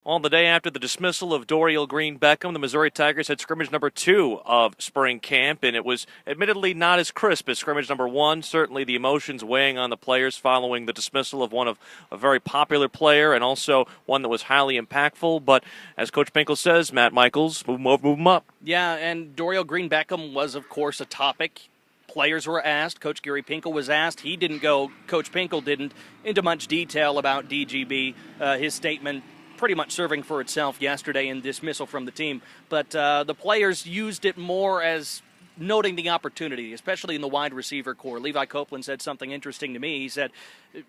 On the day after the dismissal of Dorial Green-Beckham, the Missouri Tigers had scrimmage number 2 of spring camp, and it was admittedly not as crisp as scrimmage number 1. Certainly the emotions weighing on the players following the dismissal of one of a very popular player and also one that was highly impactful. But as Coach Pinkel says, Matt Michaels, move them up. Yeah, and Dorial Green-Beckham was, of course, a topic. Players were asked. Coach Gary Pinkel was asked. He didn't go, Coach Pinkel didn't, into much detail about DGB. His statement pretty much serving for itself yesterday in dismissal from the team. But the players used it more as noting the opportunity, especially in the wide receiver core. Levi Copeland said something interesting to me. He said,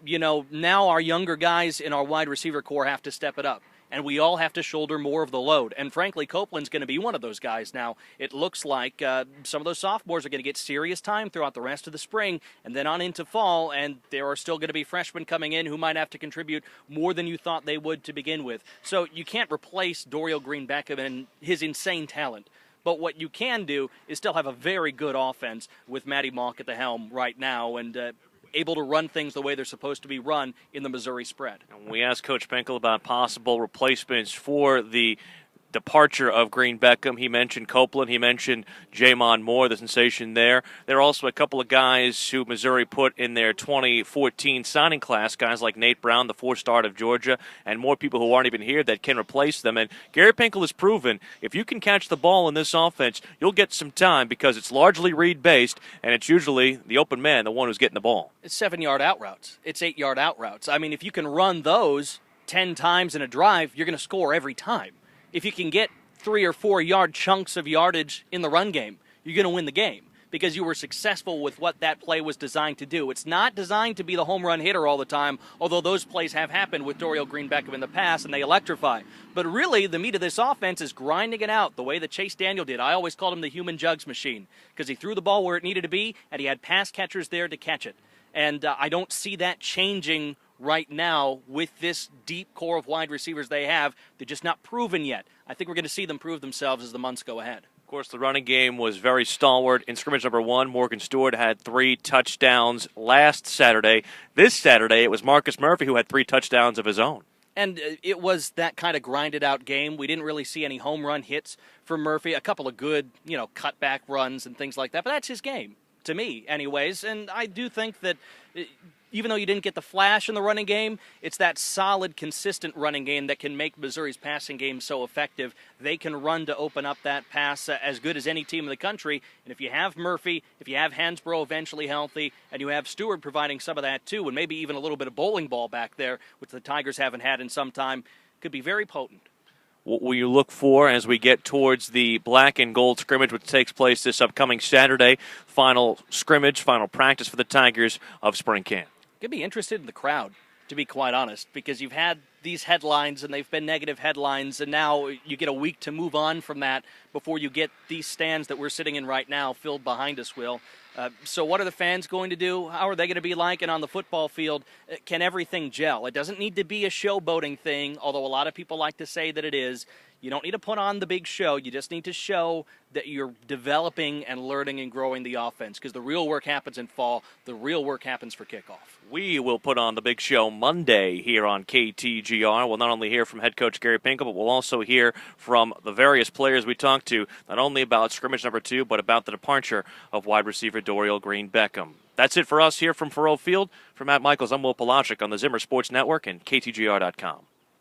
now our younger guys in our wide receiver core have to step it up, and we all have to shoulder more of the load. And frankly, Copeland's going to be one of those guys now. It looks like some of those sophomores are going to get serious time throughout the rest of the spring and then on into fall, and there are still going to be freshmen coming in who might have to contribute more than you thought they would to begin with. So you can't replace Dorial Green-Beckham and his insane talent. But what you can do is still have a very good offense with Matty Mock at the helm right now and able to run things the way they're supposed to be run in the Missouri spread. We asked Coach Pinkel about possible replacements for the departure of Green-Beckham. He mentioned Copeland. He mentioned Jamon Moore, the sensation there. There are also a couple of guys who Missouri put in their 2014 signing class, guys like Nate Brown, the 4-star out of Georgia, and more people who aren't even here that can replace them. And Gary Pinkel has proven if you can catch the ball in this offense, you'll get some time because it's largely read-based, and it's usually the open man, the one who's getting the ball. It's 7-yard out routes. It's 8-yard out routes. I mean, if you can run those 10 times in a drive, you're going to score every time. If you can get 3 or 4 yard chunks of yardage in the run game, you're going to win the game because you were successful with what that play was designed to do. It's not designed to be the home run hitter all the time, although those plays have happened with Dorial Green-Beckham in the past, and they electrify. But really, the meat of this offense is grinding it out the way that Chase Daniel did. I always called him the human jugs machine because he threw the ball where it needed to be, and he had pass catchers there to catch it. And I don't see that changing right now with this deep core of wide receivers they have. They're just not proven yet. I think we're going to see them prove themselves as the months go ahead. Of course, the running game was very stalwart. In scrimmage number 1, Morgan Stewart had 3 touchdowns last Saturday. This Saturday, it was Marcus Murphy who had 3 touchdowns of his own. And it was that kind of grinded-out game. We didn't really see any home run hits from Murphy. A couple of good, cutback runs and things like that. But that's his game, to me, anyways. And I do think that even though you didn't get the flash in the running game, it's that solid, consistent running game that can make Missouri's passing game so effective. They can run to open up that pass as good as any team in the country. And if you have Murphy, if you have Hansbrough eventually healthy, and you have Stewart providing some of that too, and maybe even a little bit of bowling ball back there, which the Tigers haven't had in some time, could be very potent. What will you look for as we get towards the black and gold scrimmage, which takes place this upcoming Saturday? Final scrimmage, final practice for the Tigers of spring camp. Could be interested in the crowd, to be quite honest, because you've had these headlines, and they've been negative headlines, and now you get a week to move on from that before you get these stands that we're sitting in right now filled behind us, Will. So what are the fans going to do? How are they going to be like? And on the football field, can everything gel? It doesn't need to be a showboating thing, although a lot of people like to say that it is. You don't need to put on the big show. You just need to show that you're developing and learning and growing the offense, because the real work happens in fall. The real work happens for kickoff. We will put on the big show Monday here on KTGR. We'll not only hear from head coach Gary Pinkel, but we'll also hear from the various players we talked to, not only about scrimmage number 2, but about the departure of wide receiver Dorial Green-Beckham. That's it for us here from Faurot Field. For Matt Michaels, I'm Will Palaszczuk on the Zimmer Sports Network and KTGR.com.